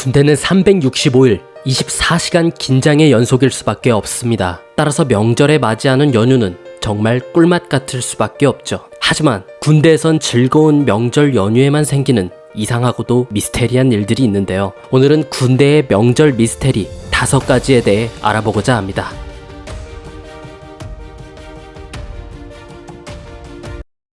군대는 365일 24시간 긴장의 연속일 수밖에 없습니다. 따라서 명절에 맞이하는 연휴는 정말 꿀맛 같을 수밖에 없죠. 하지만 군대에선 즐거운 명절 연휴에만 생기는 이상하고도 미스테리한 일들이 있는데요. 오늘은 군대의 명절 미스테리 5가지에 대해 알아보고자 합니다.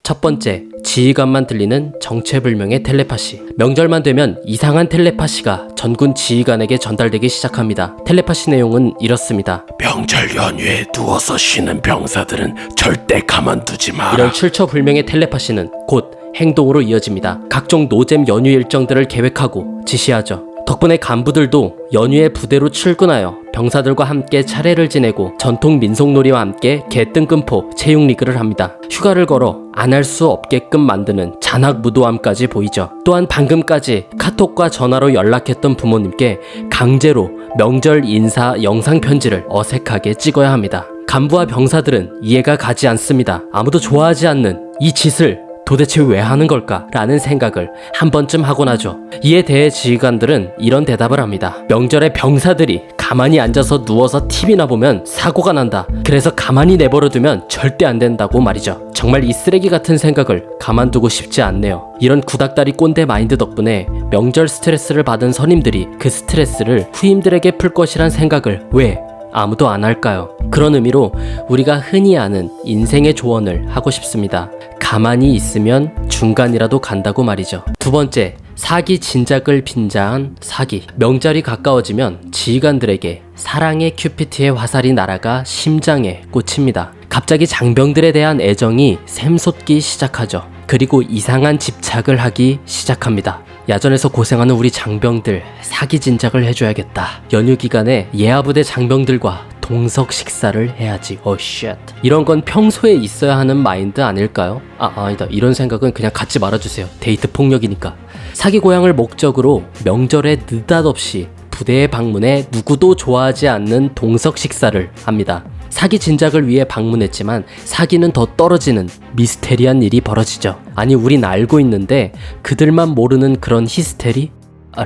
첫 번째, 지휘관만 들리는 정체불명의 텔레파시. 명절만 되면 이상한 텔레파시가 전군 지휘관에게 전달되기 시작합니다. 텔레파시 내용은 이렇습니다. 명절 연휴에 누워서 쉬는 병사들은 절대 가만두지 마라. 이런 출처불명의 텔레파시는 곧 행동으로 이어집니다. 각종 노잼 연휴 일정들을 계획하고 지시하죠. 덕분에 간부들도 연휴에 부대로 출근하여 병사들과 함께 차례를 지내고 전통 민속놀이와 함께 개뜬금포 체육리그를 합니다. 휴가를 걸어 안 할 수 없게끔 만드는 잔악무도함까지 보이죠. 또한 방금까지 카톡과 전화로 연락했던 부모님께 강제로 명절 인사 영상편지를 어색하게 찍어야 합니다. 간부와 병사들은 이해가 가지 않습니다. 아무도 좋아하지 않는 이 짓을 도대체 왜 하는 걸까? 라는 생각을 한 번쯤 하곤 하죠. 이에 대해 지휘관들은 이런 대답을 합니다. 명절에 병사들이 가만히 앉아서 누워서 TV나 보면 사고가 난다. 그래서 가만히 내버려두면 절대 안 된다고 말이죠. 정말 이 쓰레기 같은 생각을 가만두고 싶지 않네요. 이런 구닥다리 꼰대 마인드 덕분에 명절 스트레스를 받은 선임들이 그 스트레스를 후임들에게 풀 것이란 생각을 왜 아무도 안 할까요? 그런 의미로 우리가 흔히 아는 인생의 조언을 하고 싶습니다. 가만히 있으면 중간이라도 간다고 말이죠. 두 번째, 사기 진작을 빈자한 사기. 명절이 가까워지면 지휘관들에게 사랑의 큐피트의 화살이 날아가 심장에 꽂힙니다. 갑자기 장병들에 대한 애정이 샘솟기 시작하죠. 그리고 이상한 집착을 하기 시작합니다. 야전에서 고생하는 우리 장병들 사기 진작을 해줘야겠다. 연휴 기간에 예하부대 장병들과 동석 식사를 해야지. 쉣. 이런 건 평소에 있어야 하는 마인드 아닐까요? 아니다. 이런 생각은 그냥 갖지 말아주세요. 데이트 폭력이니까. 사기 고양을 목적으로 명절에 느닷없이 부대에 방문해 누구도 좋아하지 않는 동석 식사를 합니다. 사기 진작을 위해 방문했지만 사기는 더 떨어지는 미스테리한 일이 벌어지죠. 아니, 우린 알고 있는데 그들만 모르는 그런 히스테리?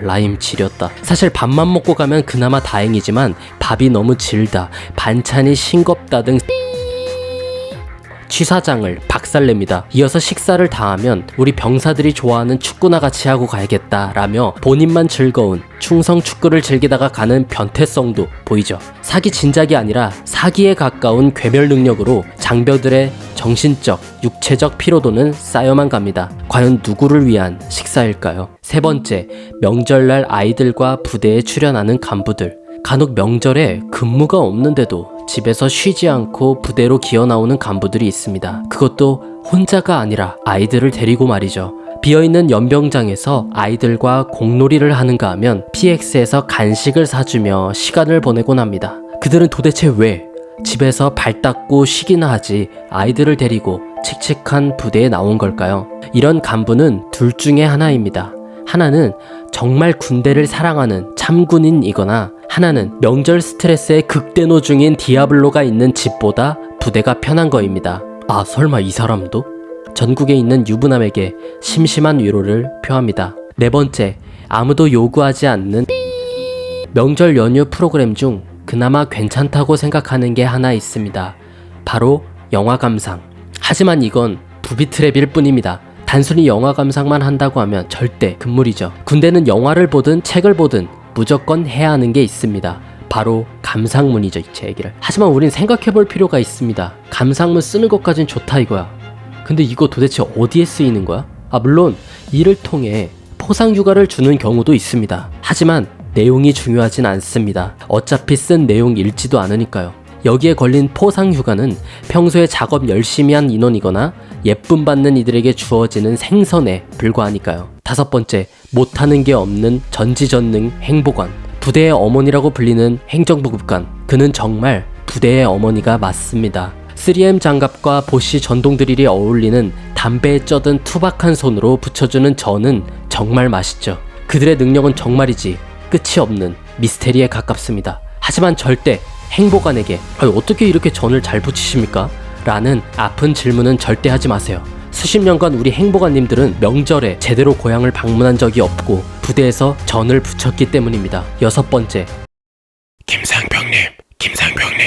라임 지렸다. 사실 밥만 먹고 가면 그나마 다행이지만 밥이 너무 질다, 반찬이 싱겁다 등 취사장을 박살냅니다. 이어서 식사를 다 하면 우리 병사들이 좋아하는 축구나 같이 하고 가야겠다 라며 본인만 즐거운 충성 축구를 즐기다가 가는 변태성도 보이죠. 사기 진작이 아니라 사기에 가까운 괴멸 능력으로 장병들의 정신적, 육체적 피로도는 쌓여만 갑니다. 과연 누구를 위한 식사일까요? 세 번째, 명절날 아이들과 부대에 출연하는 간부들. 간혹 명절에 근무가 없는데도 집에서 쉬지 않고 부대로 기어나오는 간부들이 있습니다. 그것도 혼자가 아니라 아이들을 데리고 말이죠. 비어있는 연병장에서 아이들과 공놀이를 하는가 하면 PX에서 간식을 사주며 시간을 보내곤 합니다. 그들은 도대체 왜 집에서 발 닦고 쉬기나 하지 아이들을 데리고 칙칙한 부대에 나온 걸까요? 이런 간부는 둘 중에 하나입니다. 하나는 정말 군대를 사랑하는 참군인이거나 하나는 명절 스트레스에 극대노 중인 디아블로가 있는 집보다 부대가 편한 거입니다. 설마 이 사람도? 전국에 있는 유부남에게 심심한 위로를 표합니다. 네 번째, 아무도 요구하지 않는 명절 연휴 프로그램 중 그나마 괜찮다고 생각하는 게 하나 있습니다. 바로 영화 감상. 하지만 이건 부비 트랩일 뿐입니다. 단순히 영화 감상만 한다고 하면 절대 금물이죠. 군대는 영화를 보든 책을 보든 무조건 해야 하는 게 있습니다. 바로 감상문이죠, 제 얘기를. 하지만 우린 생각해볼 필요가 있습니다. 감상문 쓰는 것까진 좋다 이거야. 근데 이거 도대체 어디에 쓰이는 거야? 물론 이를 통해 포상휴가를 주는 경우도 있습니다. 하지만 내용이 중요하진 않습니다. 어차피 쓴 내용 읽지도 않으니까요. 여기에 걸린 포상휴가는 평소에 작업 열심히 한 인원이거나 예쁨 받는 이들에게 주어지는 생선에 불과하니까요. 다섯 번째, 못하는 게 없는 전지전능 행보관. 부대의 어머니라고 불리는 행정부급관. 그는 정말 부대의 어머니가 맞습니다. 3M 장갑과 보쉬 전동 드릴이 어울리는 담배에 쪄든 투박한 손으로 붙여주는 전은 정말 맛있죠. 그들의 능력은 정말이지 끝이 없는 미스테리에 가깝습니다. 하지만 절대 행보관에게 어떻게 이렇게 전을 잘 붙이십니까? 라는 아픈 질문은 절대 하지 마세요. 수십 년간 우리 행보관님들은 명절에 제대로 고향을 방문한 적이 없고 부대에서 전을 붙였기 때문입니다. 6번째, 김상병님,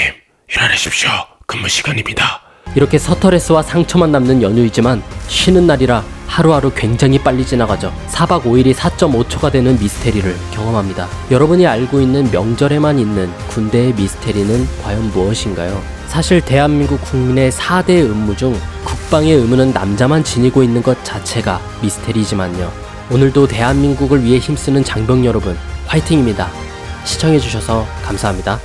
일어나십시오. 근무 시간입니다. 이렇게 스트레스와 상처만 남는 연휴이지만 쉬는 날이라 하루하루 굉장히 빨리 지나가죠. 4박 5일이 4.5초가 되는 미스테리를 경험합니다. 여러분이 알고 있는 명절에만 있는 군대의 미스테리는 과연 무엇인가요? 사실 대한민국 국민의 4대 의무 중 국방의 의무는 남자만 지니고 있는 것 자체가 미스테리지만요. 오늘도 대한민국을 위해 힘쓰는 장병 여러분, 화이팅입니다. 시청해주셔서 감사합니다.